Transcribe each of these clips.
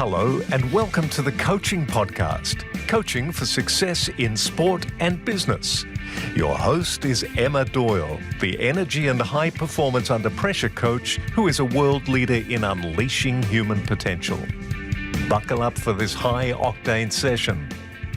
Hello and welcome to the Coaching Podcast, Coaching for Success in Sport and Business. Your host is Emma Doyle, the energy and high performance under pressure coach who is a world leader in unleashing human potential. Buckle up for this high octane session.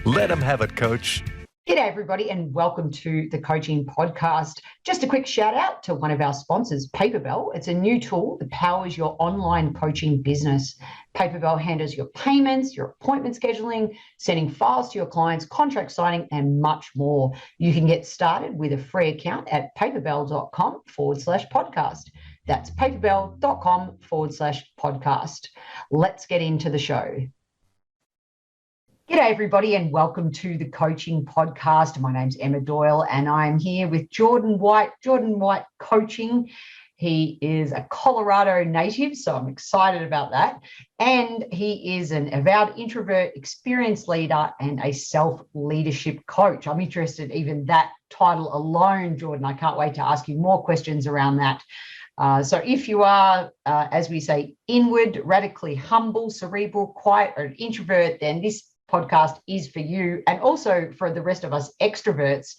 Let them have it, coach. G'day everybody and welcome to the Coaching Podcast. Just a quick shout out to one of our sponsors, Paperbell. It's a new tool that powers your online coaching business. Paperbell handles your payments, your appointment scheduling, sending files to your clients, contract signing, and much more. You can get started with a free account at paperbell.com/podcast. That's paperbell.com/podcast. Let's get into the show. G'day everybody and welcome to the Coaching Podcast. My name's Emma Doyle and I'm here with Jordan White Coaching. He is a Colorado native, so I'm excited about that. And he is an avowed introvert, experienced leader, and a self-leadership coach. I'm interested even that title alone, Jordan. I can't wait to ask you more questions around that. So if you are, as we say, inward, radically humble, cerebral, quiet, or an introvert, then this podcast is for you, and also for the rest of us extroverts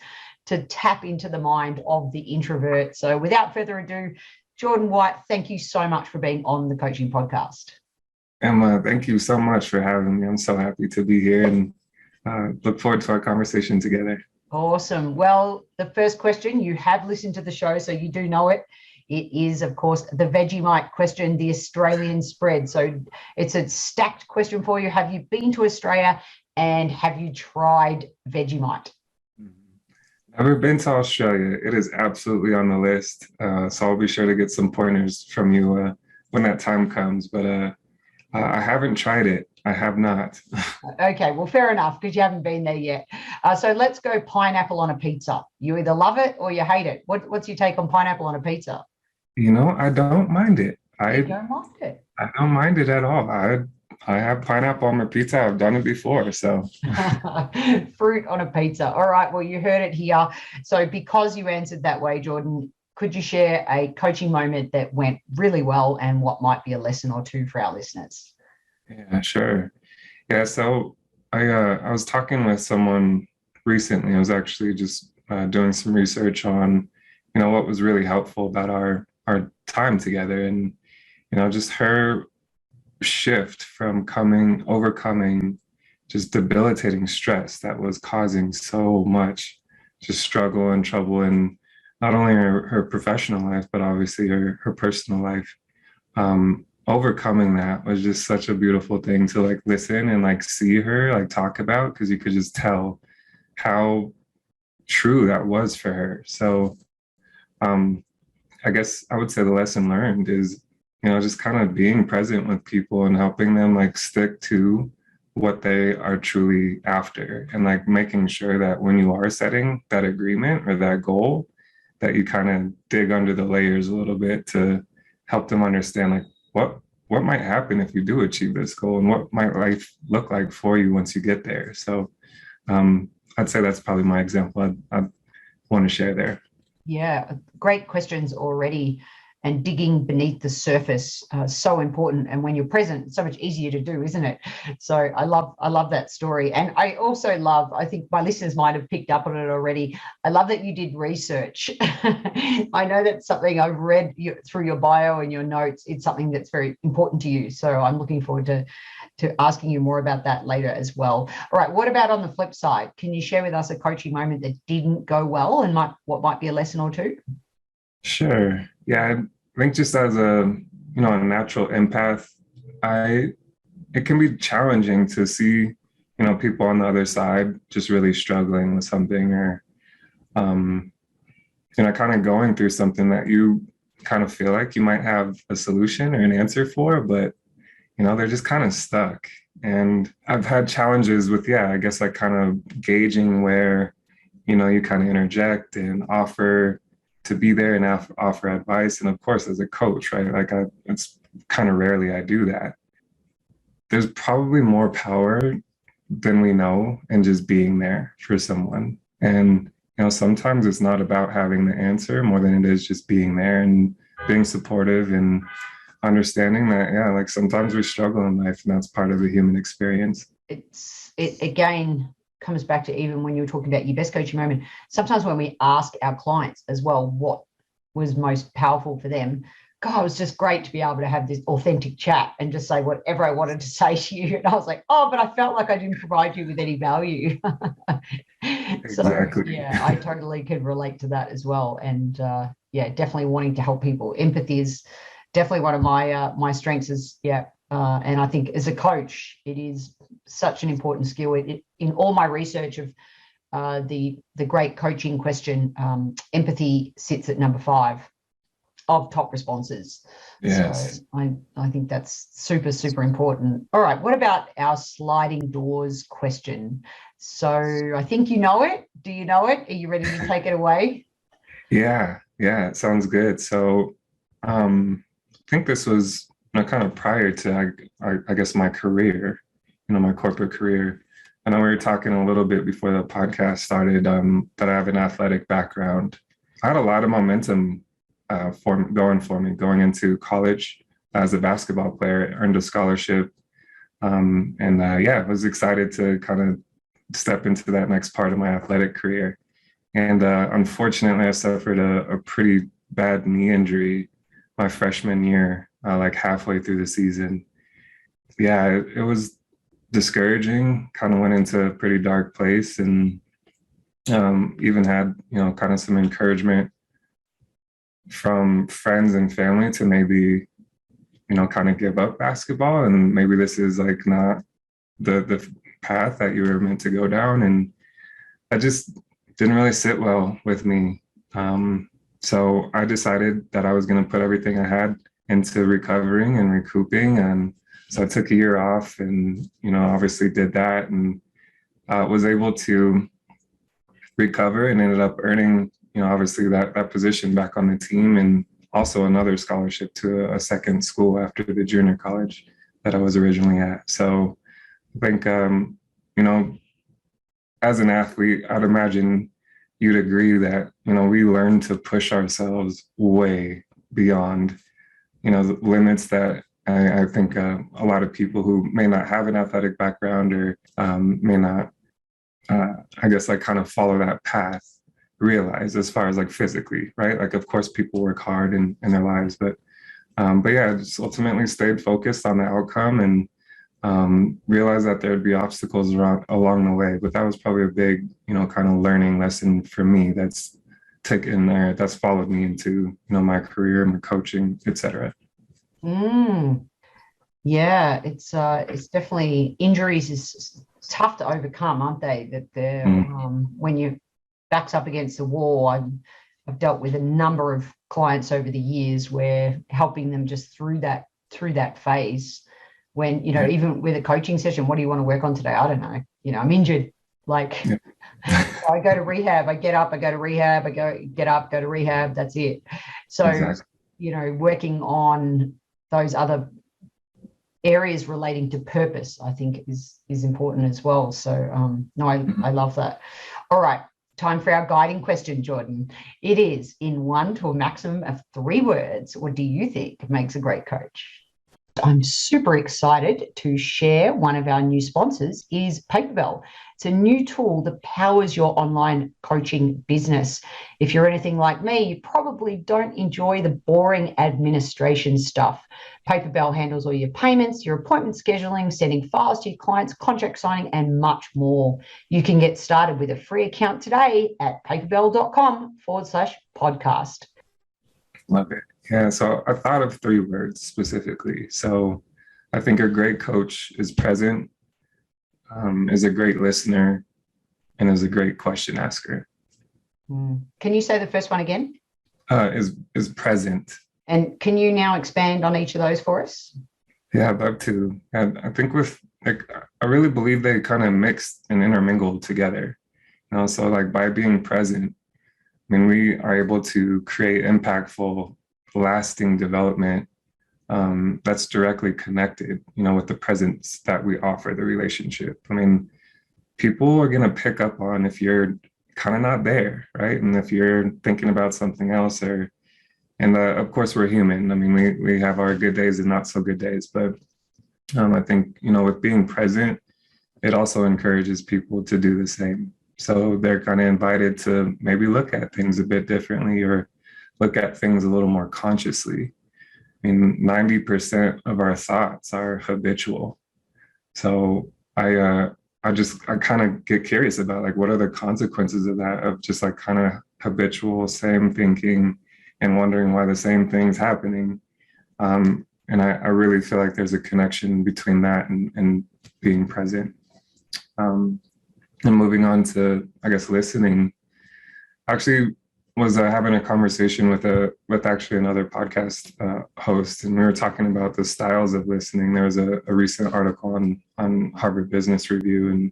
to tap into the mind of the introvert. So without further ado, Jordan White, thank you so much for being on the Coaching Podcast. Emma, thank you so much for having me. I'm so happy to be here and look forward to our conversation together. Awesome. Well, the first question, you have listened to the show, so you do know it. It is, of course, the Vegemite question, the Australian spread. So it's a stacked question for you. Have you been to Australia and have you tried Vegemite? Never been to Australia. It is absolutely on the list. So I'll be sure to get some pointers from you when that time comes. But I haven't tried it. I have not. Okay, well, fair enough, because you haven't been there yet. So let's go pineapple on a pizza. You either love it or you hate it. What's your take on pineapple on a pizza? You know, I don't mind it. You don't mind it? I don't mind it at all. I have pineapple on my pizza. I've done it before, so. Fruit on a pizza. All right, well, you heard it here. So because you answered that way, Jordan, could you share a coaching moment that went really well and what might be a lesson or two for our listeners? Yeah, sure. Yeah, so I was talking with someone recently. I was actually just doing some research on, what was really helpful about our time together, and just her shift from overcoming just debilitating stress that was causing so much just struggle and trouble in not only her professional life but obviously her personal life. Overcoming that was just such a beautiful thing to listen and see her talk about, because you could just tell how true that was for her. So I guess I would say the lesson learned is, just kind of being present with people and helping them stick to what they are truly after, and making sure that when you are setting that agreement or that goal, that you kind of dig under the layers a little bit to help them understand what might happen if you do achieve this goal and what might life look like for you once you get there. So I'd say that's probably my example I'd want to share there. Yeah, great questions already. And digging beneath the surface, so important. And when you're present, it's so much easier to do, isn't it? So I love that story. And I also love, I think my listeners might have picked up on it already, I love that you did research. I know that's something I've read through your bio and your notes. It's something that's very important to you. So I'm looking forward to asking you more about that later as well. All right, what about on the flip side? Can you share with us a coaching moment that didn't go well and what might be a lesson or two? Sure. Yeah, I think just as a natural empath, it can be challenging to see people on the other side just really struggling with something, or kind of going through something that you kind of feel like you might have a solution or an answer for, but they're just kind of stuck. And I've had challenges with I guess kind of gauging where you kind of interject and offer to be there and offer advice. And of course, as a coach, right? It's kind of rarely I do that. There's probably more power than we know in just being there for someone. And, sometimes it's not about having the answer more than it is just being there and being supportive and understanding that, yeah, like sometimes we struggle in life, and that's part of the human experience. It again comes back to, even when you were talking about your best coaching moment, sometimes when we ask our clients as well what was most powerful for them, God, it was just great to be able to have this authentic chat and just say whatever I wanted to say to you. And I was like, oh, but I felt like I didn't provide you with any value. Exactly. So, yeah, I totally could relate to that as well. And yeah, definitely wanting to help people. Empathy is definitely one of my strengths is, and I think as a coach, it is such an important skill. In all my research of the great coaching question, empathy sits at number 5 of top responses. Yes. So I think that's super, super important. All right. What about our sliding doors question? So I think you know it. Do you know it? Are you ready to take it away? Yeah, it sounds good. So I think this was kind of prior to, I guess, my career, my corporate career. I know we were talking a little bit before the podcast started that I have an athletic background. I had a lot of momentum going into college as a basketball player, earned a scholarship. I was excited to kind of step into that next part of my athletic career. And unfortunately, I suffered a pretty bad knee injury my freshman year, like halfway through the season. Yeah, it was discouraging, kind of went into a pretty dark place, and even had, kind of some encouragement from friends and family to maybe, kind of give up basketball, and maybe this is like not the path that you were meant to go down. And I just didn't really sit well with me. So I decided that I was going to put everything I had into recovering and recouping. And so I took a year off and, obviously did that, and was able to recover and ended up earning, obviously that position back on the team, and also another scholarship to a second school after the junior college that I was originally at. So I think, as an athlete, I'd imagine you'd agree that, we learn to push ourselves way beyond, the limits that I think a lot of people who may not have an athletic background or may not, I guess, like kind of follow that path realize, as far as like physically, right? Like, of course, people work hard in their lives, but yeah, just ultimately stayed focused on the outcome and realized that there'd be obstacles along the way. But that was probably a big, kind of learning lesson for me that's followed me into, my career, my coaching, etc. Yeah, it's definitely, injuries is tough to overcome, aren't they? That they're when your back's up against the wall. I've dealt with a number of clients over the years where helping them just through that phase. When, even with a coaching session, what do you want to work on today? I don't know. I'm injured. Like, I go to rehab, I get up, I go to rehab, get up, go to rehab. That's it. So, exactly. Working on those other areas relating to purpose, I think is important as well. So, no, I love that. All right. Time for our guiding question, Jordan. It is, in 1 to a maximum of 3 words, what do you think makes a great coach? I'm super excited to share one of our new sponsors is Paperbell. It's a new tool that powers your online coaching business. If you're anything like me, you probably don't enjoy the boring administration stuff. Paperbell handles all your payments, your appointment scheduling, sending files to your clients, contract signing, and much more. You can get started with a free account today at paperbell.com/podcast. Love it. Yeah, so I thought of 3 words specifically. So I think a great coach is present, is a great listener, and is a great question asker. Can you say the first one again? Is present. And can you now expand on each of those for us? Yeah, I'd love to. And I think I really believe they kind of mix and intermingle together. So like by being present, I mean, we are able to create impactful, lasting development that's directly connected, with the presence that we offer the relationship. I mean, people are going to pick up on if you're kind of not there, right? And if you're thinking about something else, or, And of course, we're human. I mean, we have our good days and not so good days. But I think, with being present, it also encourages people to do the same. So they're kind of invited to maybe look at things a bit differently or look at things a little more consciously. I mean, 90% of our thoughts are habitual. So I kind of get curious about like, what are the consequences of that, of just like kind of habitual, same thinking and wondering why the same thing's happening. And I really feel like there's a connection between that and being present. And moving on to, I guess, listening, actually was having a conversation with actually another podcast host, and we were talking about the styles of listening. There was a recent article on Harvard Business Review,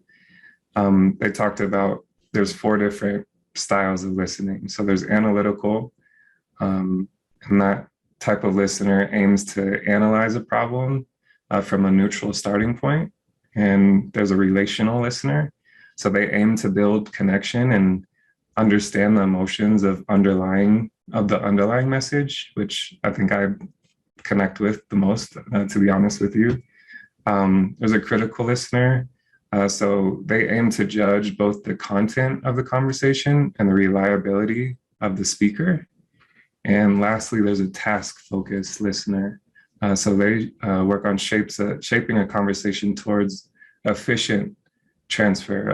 and they talked about there's 4 different styles of listening. So there's analytical, and that type of listener aims to analyze a problem from a neutral starting point. And there's a relational listener, so they aim to build connection and understand the emotions of the underlying message, which I think I connect with the most, to be honest with you. There's a critical listener. So they aim to judge both the content of the conversation and the reliability of the speaker. And lastly, there's a task-focused listener. So they work on shaping a conversation towards efficient transfer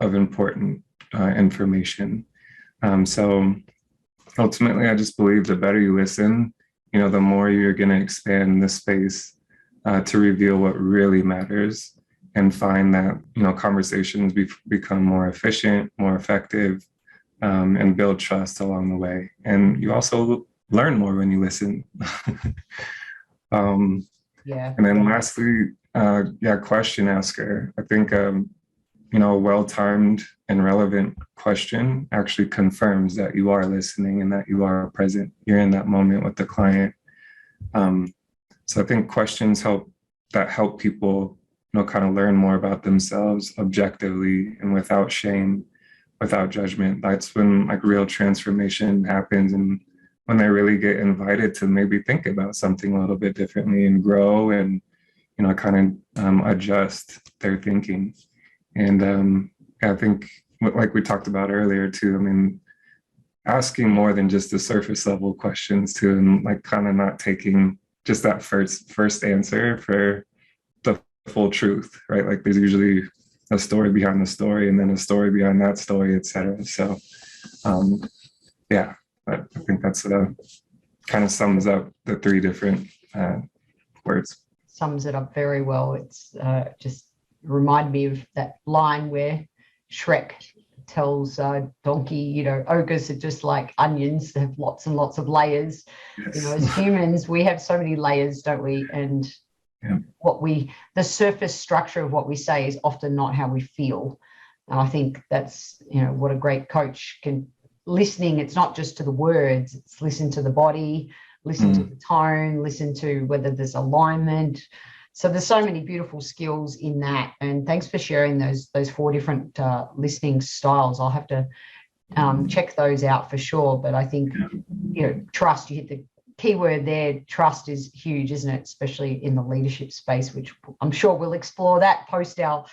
of important information. So ultimately, I just believe the better you listen, the more you're going to expand the space to reveal what really matters and find that, conversations become more efficient, more effective, and build trust along the way. And you also learn more when you listen. Yeah. And then lastly, question asker. I think, a well-timed and relevant question actually confirms that you are listening and that you are present. You're in that moment with the client. So I think questions help people, kind of learn more about themselves objectively and without shame, without judgment. That's when like real transformation happens, and when they really get invited to maybe think about something a little bit differently and grow and, kind of adjust their thinking. And I think, like we talked about earlier too, I mean, asking more than just the surface level questions too, and like kind of not taking just that first answer for the full truth, right? Like there's usually a story behind the story and then a story behind that story, et cetera. So I think that's kind of sums up the 3 different words. Sums it up very well. It's just remind me of that line where Shrek tells Donkey, ogres are just like onions. They have lots and lots of layers. Yes. As humans, we have so many layers, don't we? And the surface structure of what we say is often not how we feel. And I think that's, what a great coach can. Listening, it's not just to the words, it's listen to the body, listen to the tone, listen to whether there's alignment. So there's so many beautiful skills in that. And thanks for sharing those 4 different listening styles. I'll have to check those out for sure. But I think, trust, you hit the key word there. Trust is huge, isn't it? Especially in the leadership space, which I'm sure we'll explore that post our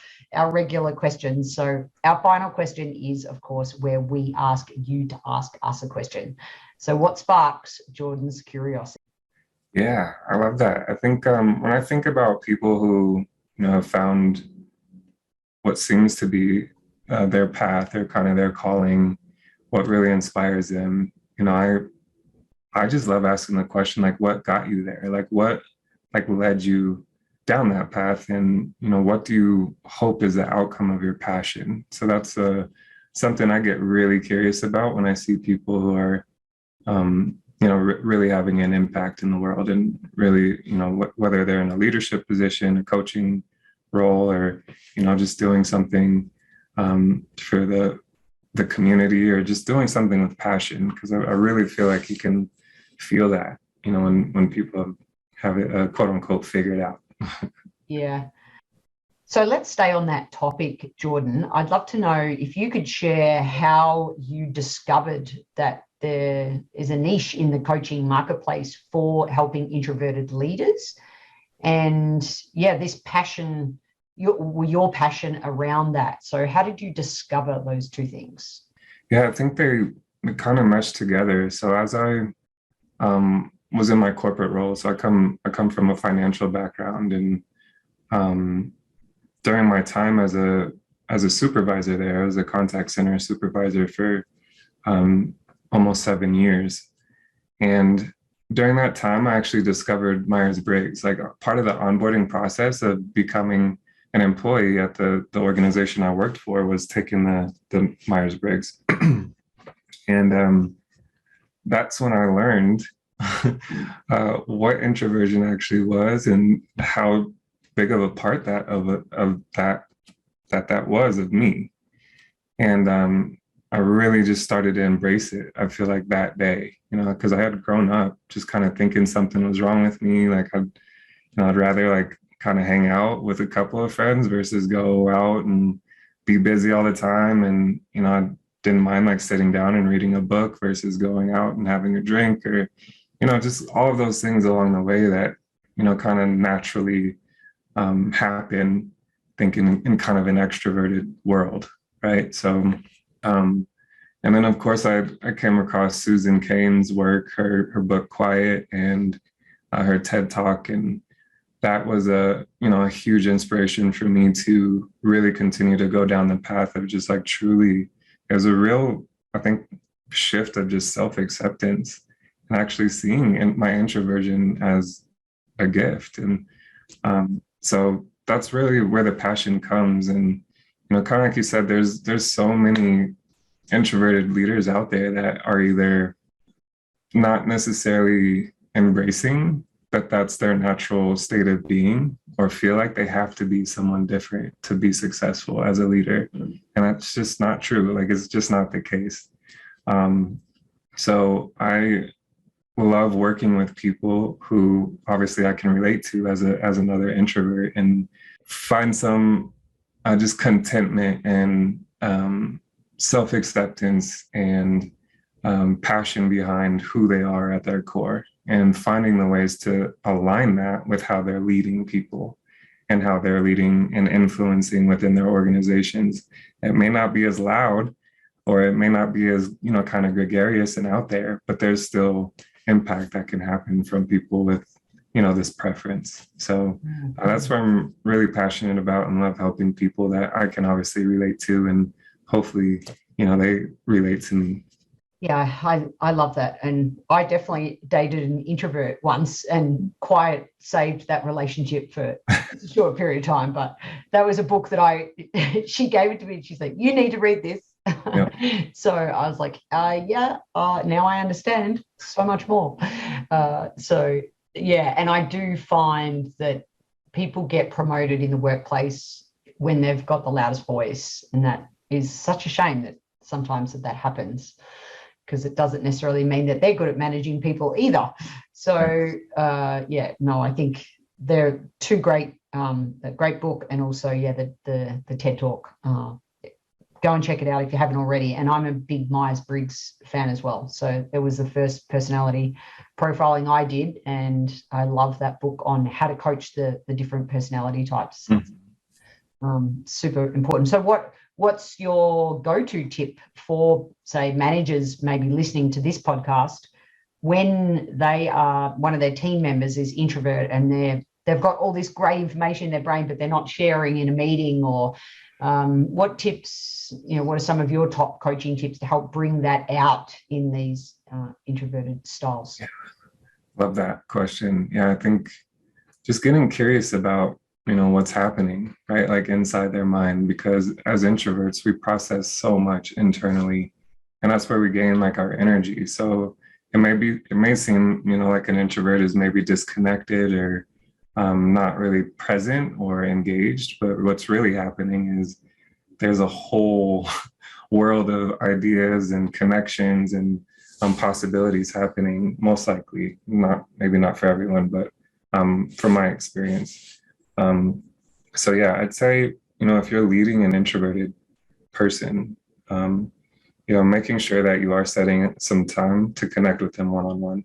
regular questions. So our final question is, of course, where we ask you to ask us a question. So what sparks Jordan's curiosity? Yeah, I love that. I think when I think about people who, have found what seems to be their path or kind of their calling, what really inspires them, I just love asking the question, like, what got you there? Like, what led you down that path? And, what do you hope is the outcome of your passion? So that's something I get really curious about when I see people who are, really having an impact in the world, and really, whether they're in a leadership position, a coaching role, or, just doing something for the community, or just doing something with passion. Because I really feel like you can feel that, when people have it quote unquote figured out. Yeah. So let's stay on that topic, Jordan. I'd love to know if you could share how you discovered that there is a niche in the coaching marketplace for helping introverted leaders. And yeah, this passion, your passion around that. So how did you discover those two things? Yeah, I think they kind of meshed together. So as I was in my corporate role, so I come from a financial background, and during my time as a supervisor there, I was a contact center supervisor for almost 7 years. And during that time, I actually discovered Myers-Briggs. Like, part of the onboarding process of becoming an employee at the organization I worked for was taking the Myers-Briggs. And that's when I learned what introversion actually was, and how big of a part that was of me. And I really just started to embrace it. I feel like that day, because I had grown up just kind of thinking something was wrong with me. Like, I'd rather like kind of hang out with a couple of friends versus go out and be busy all the time. And, I didn't mind like sitting down and reading a book versus going out and having a drink, or, just all of those things along the way that, kind of naturally happen thinking in kind of an extroverted world. Right. So, and then of course I came across Susan Cain's work, her book Quiet, and her TED Talk, and that was a huge inspiration for me to really continue to go down the path of just like truly, it was a real, I think, shift of just self-acceptance and actually seeing my introversion as a gift. And so that's really where the passion comes. And kind of like you said, there's so many introverted leaders out there that are either not necessarily embracing that that's their natural state of being, or feel like they have to be someone different to be successful as a leader. And that's just not true. Like, it's just not the case. So I love working with people who obviously I can relate to as another introvert, and find some just contentment and self-acceptance and passion behind who they are at their core, and finding the ways to align that with how they're leading people and how they're leading and influencing within their organizations. It may not be as loud, or it may not be as, kind of gregarious and out there, but there's still impact that can happen from people with, this preference. So that's what I'm really passionate about, and love helping people that I can obviously relate to, and hopefully, they relate to me. Yeah, I love that. And I definitely dated an introvert once, and Quiet saved that relationship for a short period of time. But that was a book that she gave it to me, and she's like, you need to read this. Yep. So I was like, now I understand so much more. So yeah, and I do find that people get promoted in the workplace when they've got the loudest voice, and that is such a shame that sometimes that happens, because it doesn't necessarily mean that they're good at managing people either. So I think they're two great, a great book, and also the TED Talk. Go and check it out if you haven't already. And I'm a big Myers-Briggs fan as well. So it was the first personality profiling I did, and I love that book on how to coach the different personality types. Super important. So what's your go-to tip for, say, managers maybe listening to this podcast when one of their team members is introvert, and they've got all this great information in their brain, but they're not sharing in a meeting? Or what tips, what are some of your top coaching tips to help bring that out in these introverted styles? Yeah. Love that question. Yeah, I think just getting curious about, what's happening, right? Like inside their mind, because as introverts, we process so much internally, and that's where we gain like our energy. So it may seem, like an introvert is maybe disconnected or not really present or engaged, but what's really happening is there's a whole world of ideas and connections and possibilities happening, most likely, maybe not for everyone, but from my experience. So yeah, I'd say, if you're leading an introverted person, making sure that you are setting some time to connect with them one-on-one.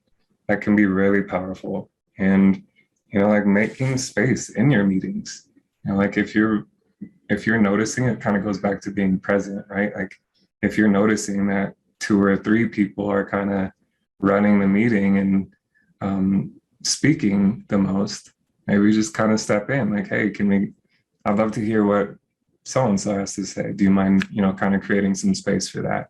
That can be really powerful. And, like making space in your meetings. Like if you're noticing, it kind of goes back to being present, right? Like if you're noticing that 2 or 3 people are kind of running the meeting and speaking the most, maybe just kind of step in, like, hey, I'd love to hear what so-and-so has to say. Do you mind, kind of creating some space for that?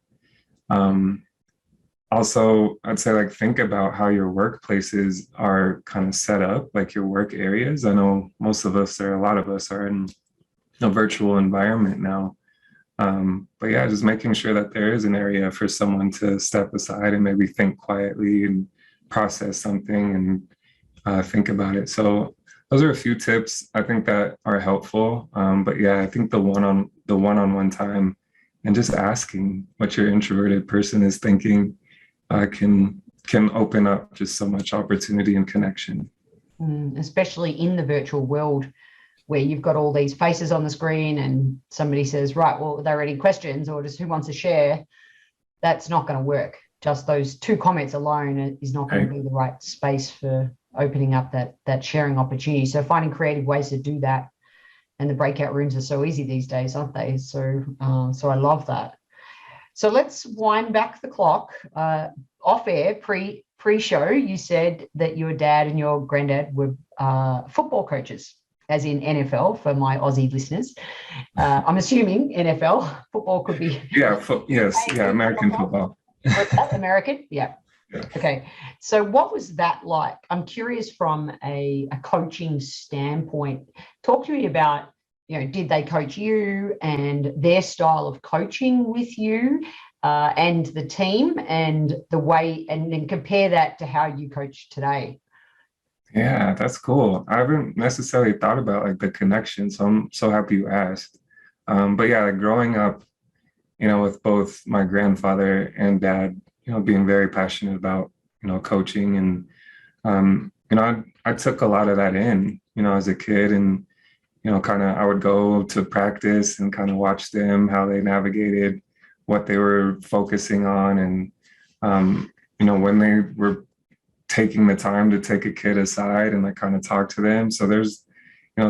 Also, I'd say like think about how your workplaces are kind of set up, like your work areas. I know most of us, or a lot of us, are in a virtual environment now. But yeah, just making sure that there is an area for someone to step aside and maybe think quietly and process something and think about it. So those are a few tips I think that are helpful. But yeah, I think the one-on-one time and just asking what your introverted person is thinking can open up just so much opportunity and connection. Especially in the virtual world where you've got all these faces on the screen and somebody says, right, well, are there any questions or just who wants to share? That's not going to work. Just those 2 comments alone is not going to be the right space for opening up that sharing opportunity. So finding creative ways to do that. And the breakout rooms are so easy these days, aren't they? So I love that. So let's wind back the clock. Off air, pre-show, you said that your dad and your granddad were football coaches, as in NFL for my Aussie listeners. I'm assuming NFL. Football could be... American football. American? Yeah. Okay. So what was that like? I'm curious from a coaching standpoint. Talk to me about, did they coach you and their style of coaching with you and the team and the way, and then compare that to how you coach today? Yeah, that's cool. I haven't necessarily thought about like the connection, so I'm so happy you asked. But yeah, like growing up, with both my grandfather and dad, being very passionate about, coaching and, I took a lot of that in, as a kid and, kind of I would go to practice and kind of watch them, how they navigated what they were focusing on. And, when they were taking the time to take a kid aside and like kind of talk to them. So there's,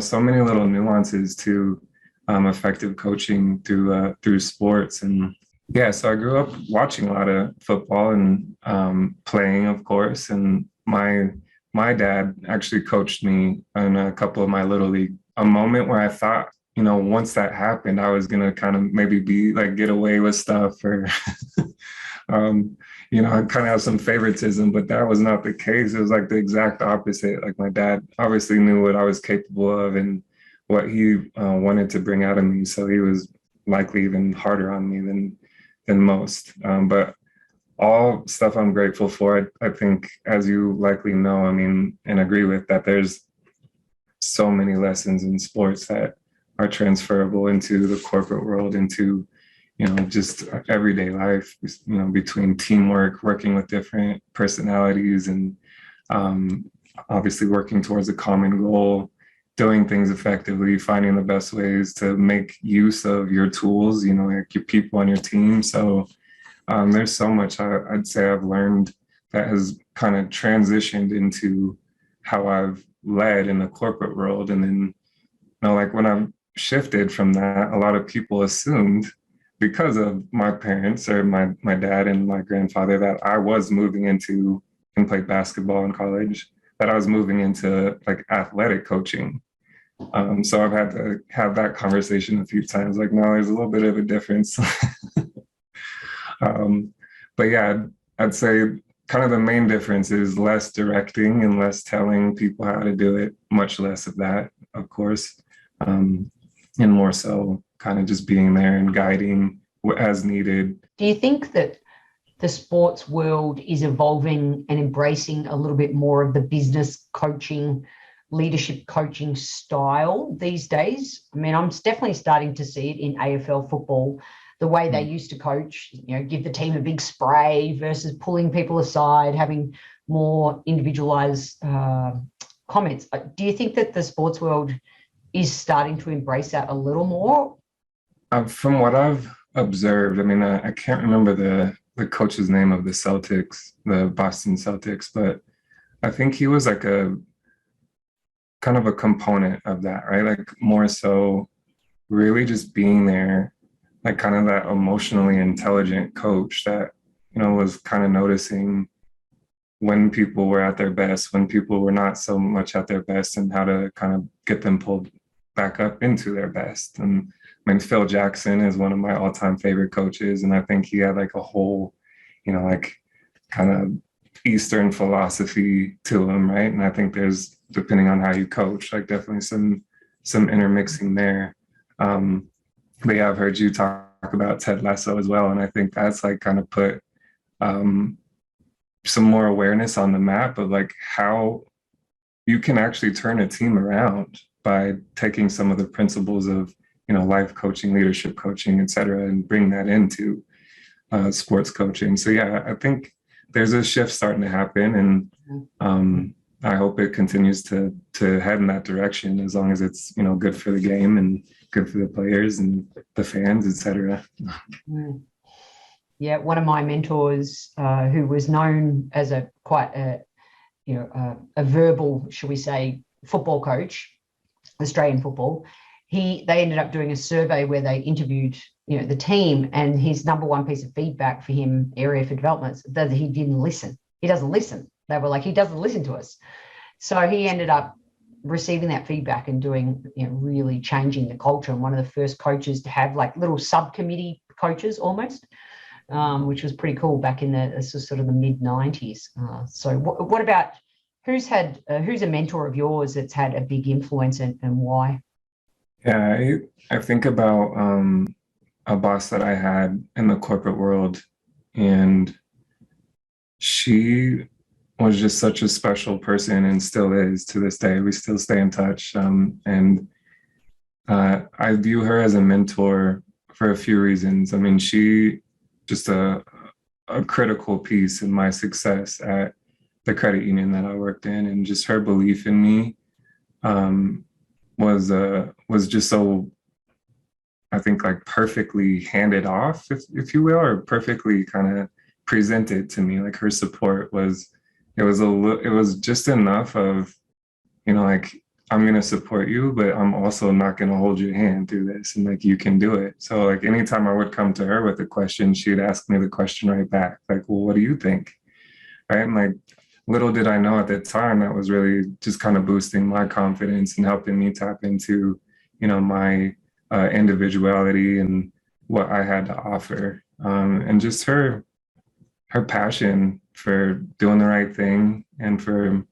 so many little nuances to effective coaching through sports. And yeah, so I grew up watching a lot of football and playing, of course. And my dad actually coached me in a couple of my little league. A moment where I thought, once that happened, I was gonna kind of maybe be like get away with stuff or I kind of have some favoritism, but that was not the case. It was like the exact opposite. Like my dad obviously knew what I was capable of and what he wanted to bring out of me. So he was likely even harder on me than most. But all stuff I'm grateful for. I think, as you likely know, and agree with, that there's so many lessons in sports that are transferable into the corporate world, into just everyday life, between teamwork, working with different personalities, and obviously working towards a common goal, doing things effectively, finding the best ways to make use of your tools, like your people on your team. So there's so much I'd say I've learned that has kind of transitioned into how I've led in the corporate world. And then, like when I've shifted from that, a lot of people assumed, because of my parents or my dad and my grandfather, that I was moving into and played basketball in college, that I was moving into like athletic coaching. So I've had to have that conversation a few times, like, no, there's a little bit of a difference. But yeah, I'd say kind of the main difference is less directing and less telling people how to do it, much less of that, of course, and more so kind of just being there and guiding as needed. Do you think that the sports world is evolving and embracing a little bit more of the business coaching, leadership coaching style these days? I'm definitely starting to see it in AFL football, the way they used to coach, give the team a big spray versus pulling people aside, having more individualized comments. Do you think that the sports world is starting to embrace that a little more? From what I've observed. I mean, I can't remember the coach's name of the Celtics, the Boston Celtics, but I think he was like a kind of a component of that, right? Like more so really just being there, like kind of that emotionally intelligent coach that, was kind of noticing when people were at their best, when people were not so much at their best, and how to kind of get them pulled back up into their best. And I mean, Phil Jackson is one of my all-time favorite coaches, and I think he had like a whole, like kind of Eastern philosophy to him, right? And I think there's, depending on how you coach, like definitely some intermixing there. But yeah, I've heard you talk about Ted Lasso as well, and I think that's like kind of put some more awareness on the map of like how you can actually turn a team around by taking some of the principles of life coaching, leadership coaching, et cetera, and bring that into sports coaching. So yeah, I think there's a shift starting to happen, and I hope it continues to head in that direction, as long as it's good for the game and good for the players and the fans, et cetera. Yeah, one of my mentors, who was known as a verbal, shall we say, football coach, Australian football. They ended up doing a survey where they interviewed, the team, and his number one piece of feedback for him, area for development, that he didn't listen. He doesn't listen. They were like, he doesn't listen to us. So he ended up receiving that feedback and doing, really changing the culture. And one of the first coaches to have like little subcommittee coaches almost, which was pretty cool back in the sort of the mid 90s. So what about who's a mentor of yours that's had a big influence, and why? Yeah, I think about a boss that I had in the corporate world, and she was just such a special person, and still is to this day. We still stay in touch, and I view her as a mentor for a few reasons. I mean, she just a critical piece in my success at the credit union that I worked in, and just her belief in me was just so, I think, like perfectly handed off, if you will, or perfectly kind of presented to me. Like her support was just enough of, like, I'm going to support you, but I'm also not going to hold your hand through this, and like, you can do it. So like anytime I would come to her with a question, she'd ask me the question right back, like, well, what do you think? Right. And like, little did I know at the time that was really just kind of boosting my confidence and helping me tap into, my individuality and what I had to offer. And just her passion for doing the right thing, and for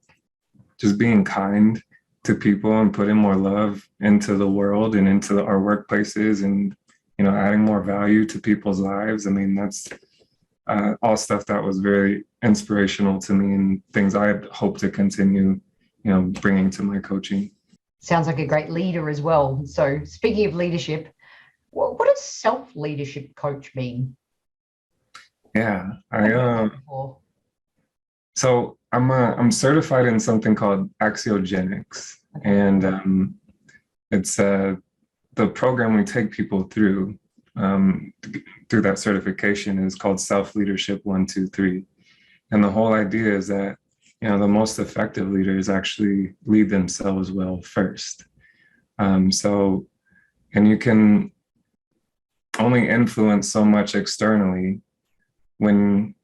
just being kind to people and putting more love into the world and into our workplaces, and, adding more value to people's lives. I mean, that's all stuff that was very inspirational to me, and things I hope to continue, bringing to my coaching. Sounds like a great leader as well. So speaking of leadership, what does self-leadership coach mean? Yeah, so I'm certified in something called axiogenics, and it's the program we take people through that certification is called Self-Leadership 1, 2, 3. And the whole idea is that, the most effective leaders actually lead themselves well first. And you can only influence so much externally when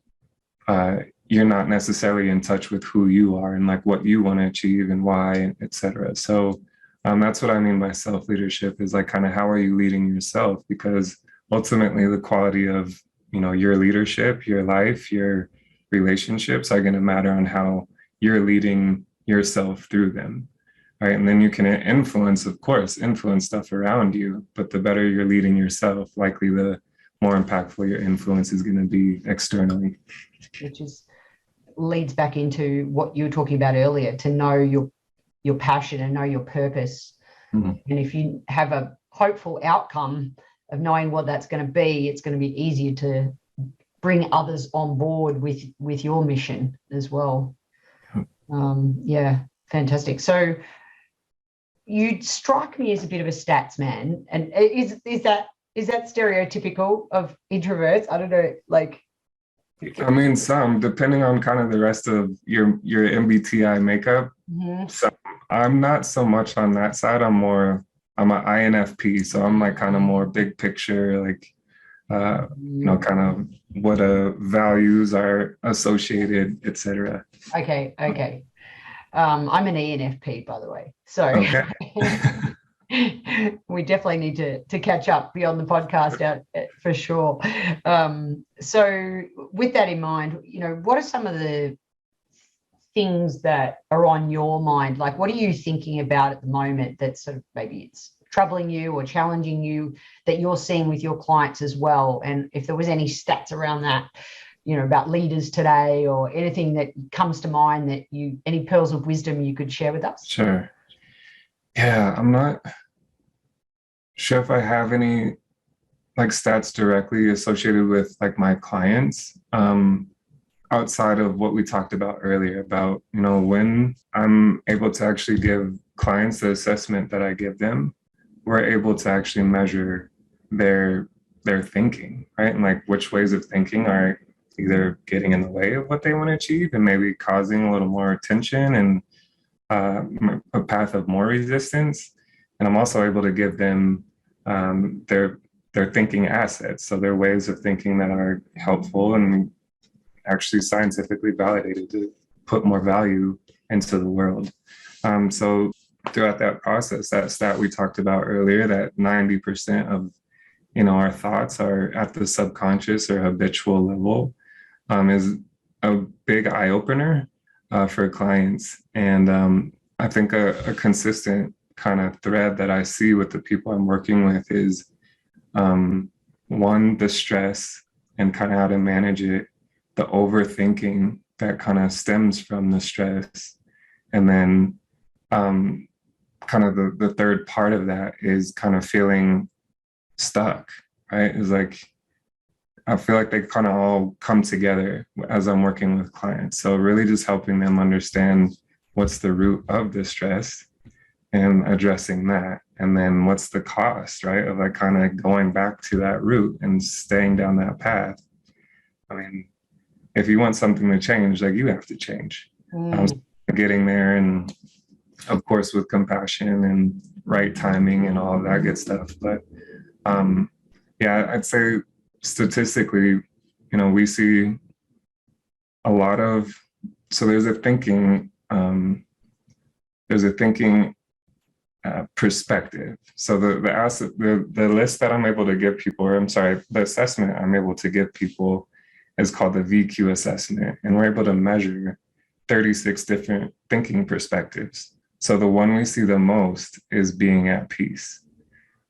you're not necessarily in touch with who you are and like what you want to achieve and why, et cetera. So that's what I mean by self-leadership, is like kind of how are you leading yourself? Because ultimately the quality of, your leadership, your life, your relationships are going to matter on how you're leading yourself through them. Right. And then you can influence stuff around you, but the better you're leading yourself, likely the more impactful your influence is going to be externally. Which leads back into what you were talking about earlier, to know your passion and know your purpose. Mm-hmm. And if you have a hopeful outcome of knowing what that's going to be, it's going to be easier to bring others on board with your mission as well. Yeah, fantastic. So you strike me as a bit of a stats man, and is that is that stereotypical of introverts? I don't know, like. I mean, some, depending on kind of the rest of your MBTI makeup. Mm-hmm. So I'm not so much on that side. I'm an INFP. So I'm like kind of more big picture, like, kind of what values are associated, etc. Okay. I'm an ENFP, by the way. So Okay. we definitely need to catch up beyond the podcast out for sure. So with that in mind, what are some of the things that are on your mind? Like, what are you thinking about at the moment that sort of maybe it's troubling you or challenging you that you're seeing with your clients as well? And if there was any stats around that, about leaders today or anything that comes to mind that any pearls of wisdom you could share with us? Sure. Yeah, I'm not sure if I have any like stats directly associated with like my clients, outside of what we talked about earlier about, when I'm able to actually give clients the assessment that I give them, we're able to actually measure their thinking, right? And like which ways of thinking are either getting in the way of what they want to achieve and maybe causing a little more tension and a path of more resistance. And I'm also able to give them their thinking assets. So their ways of thinking that are helpful and actually scientifically validated to put more value into the world. So throughout that process, that stat we talked about earlier, that 90% of our thoughts are at the subconscious or habitual level, is a big eye opener for clients. And I think a consistent kind of thread that I see with the people I'm working with is one, the stress and kind of how to manage it, the overthinking that kind of stems from the stress. And then kind of the third part of that is kind of feeling stuck, right? Is like, I feel like they kind of all come together as I'm working with clients. So really just helping them understand what's the root of the stress and addressing that. And then what's the cost, right? Of like kind of going back to that root and staying down that path. I mean, if you want something to change, like you have to change. Getting there, and of course with compassion and right timing and all of that good stuff. But yeah, I'd say statistically, we see a lot of, so there's a thinking perspective. So the list that I'm able to give people, or I'm sorry, the assessment I'm able to give people is called the VQ assessment. And we're able to measure 36 different thinking perspectives. So the one we see the most is being at peace.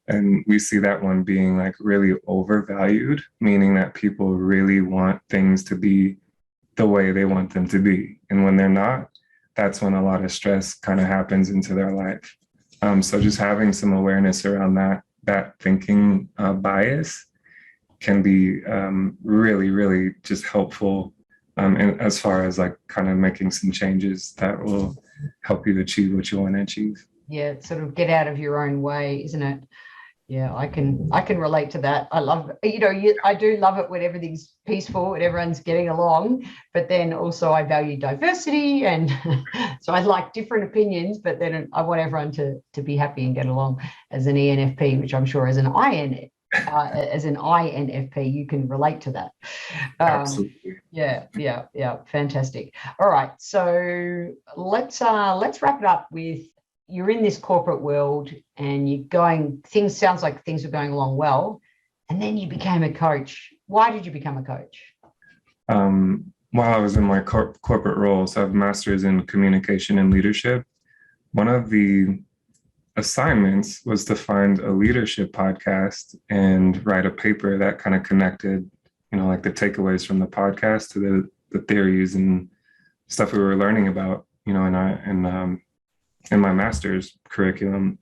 And we see that one being like really overvalued, meaning that people really want things to be the way they want them to be. And when they're not, that's when a lot of stress kind of happens into their life. So just having some awareness around that thinking bias can be really, really just helpful and as far as like kind of making some changes that will help you achieve what you want to achieve. Yeah, sort of get out of your own way, isn't it? Yeah, I can relate to that. I love, I do love it when everything's peaceful and everyone's getting along, but then also I value diversity, and so I like different opinions, but then I want everyone to be happy and get along. As an ENFP, which I'm sure as an INFP, you can relate to that. Absolutely. Yeah, fantastic. All right, so let's wrap it up with, you're in this corporate world and sounds like things are going along well, and then you became a coach. Why did you become a coach? While I was in my corporate role, so I have a master's in communication and leadership. One of the assignments was to find a leadership podcast and write a paper that kind of connected, like the takeaways from the podcast to the theories and stuff we were learning about, in my master's curriculum.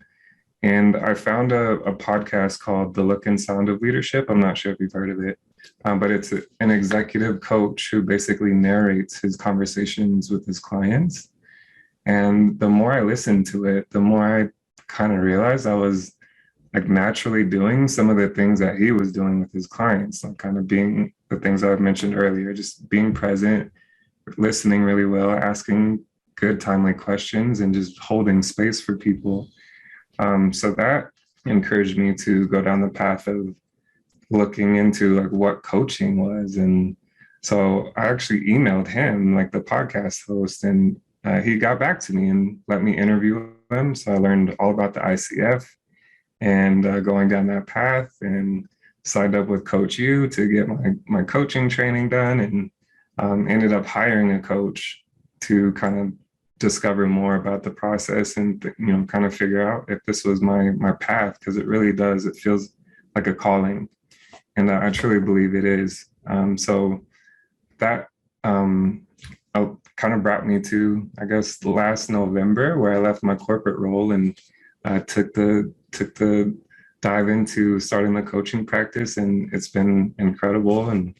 And I found a podcast called The Look and Sound of Leadership. I'm not sure if you've heard of it, but it's an executive coach who basically narrates his conversations with his clients. And the more I listened to it, the more I kind of realized I was like naturally doing some of the things that he was doing with his clients, like kind of being the things I've mentioned earlier, just being present, listening really well, asking good, timely questions, and just holding space for people. So that encouraged me to go down the path of looking into like what coaching was. And so I actually emailed him, like the podcast host, and he got back to me and let me interview him. So I learned all about the ICF and going down that path, and signed up with Coach U to get my coaching training done, and ended up hiring a coach to kind of discover more about the process and kind of figure out if this was my path, because it really does. It feels like a calling, and I truly believe it is. So that kind of brought me to, I guess, last November, where I left my corporate role and took the dive into starting the coaching practice, and it's been incredible. And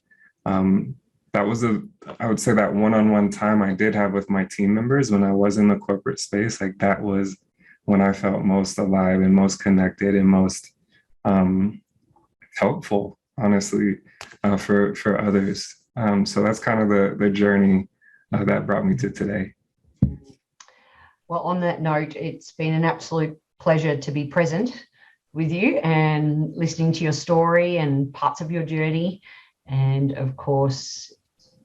that was I would say that one-on-one time I did have with my team members when I was in the corporate space, like that was when I felt most alive and most connected and most helpful, honestly, for others. So that's kind of the journey that brought me to today. Well, on that note, it's been an absolute pleasure to be present with you and listening to your story and parts of your journey. And of course,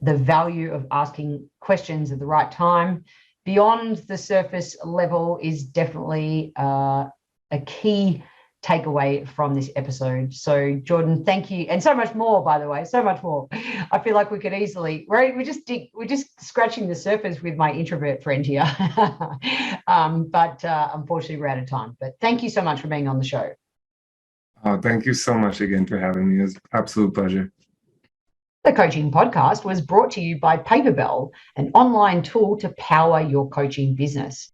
the value of asking questions at the right time beyond the surface level is definitely a key takeaway from this episode. So Jordan, thank you. And so much more, by the way, so much more. I feel like we could easily, we're just scratching the surface with my introvert friend here. But unfortunately we're out of time. But thank you so much for being on the show. Oh, thank you so much again for having me. It was an absolute pleasure. The Coaching Podcast was brought to you by Paperbell, an online tool to power your coaching business.